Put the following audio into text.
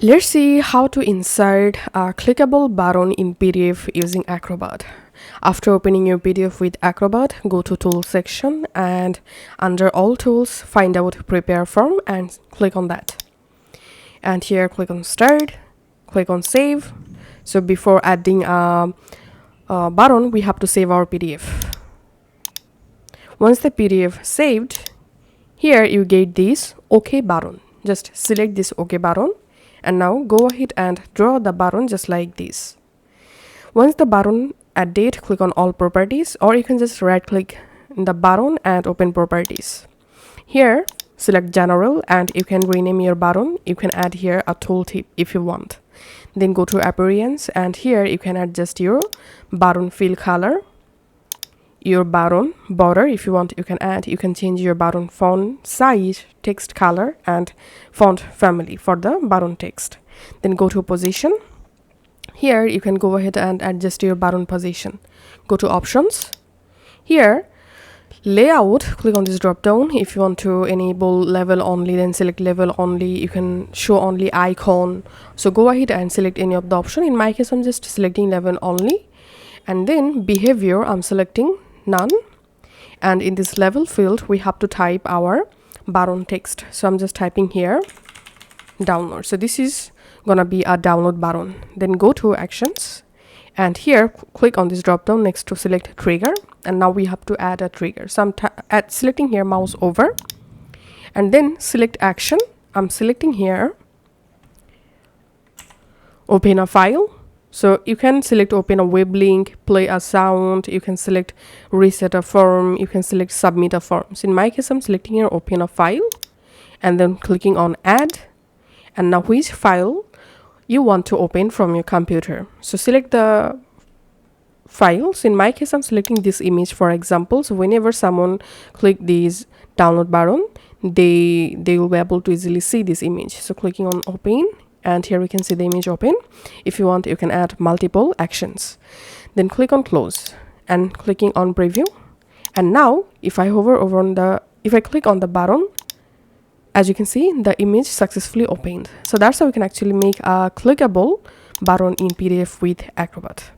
Let's see how to insert a clickable button in PDF using Acrobat. After opening your PDF with Acrobat, go to Tools section and under All Tools, find out Prepare Form and click on that. And here click on Start, click on Save. So before adding a button, we have to save our PDF. Once the PDF saved, here you get this OK button. Just select this OK button. And now go ahead and draw the button just like this. Once the button added, click on all properties, or you can just right click the button and open properties. Here select general and you can rename your button. You can add here a tooltip if you want. Then go to appearance and here you can adjust your button fill color, your button border if you want. You can change your button font size, text color and font family for the button text. Then go to position. Here you can go ahead and adjust your button position. Go to options. Here layout, click on this drop down. If you want to enable level only, then select level only. You can show only icon, so go ahead and select any of the option. In my case I'm just selecting level only. And then behavior, I'm selecting none, and in this level field we have to type our button text. So I'm just typing here download. So this is gonna be a download button. Then go to actions and here click on this drop down next to select trigger, and now we have to add a trigger. So I'm selecting here mouse over and then select action. I'm selecting here open a file. So you can select open a web link, play a sound, you can select reset a form, you can select submit a form. So in my case I'm selecting here open a file and then clicking on add, and now which file you want to open from your computer. So select the files. In my case I'm selecting this image for example. So whenever someone click this download button, they will be able to easily see this image. So clicking on open, and here we can see the image open. If you want, you can add multiple actions. Then click on close and clicking on preview. And now if I hover over on if I click on the button, as you can see the image successfully opened. So that's how we can actually make a clickable button in PDF with Acrobat.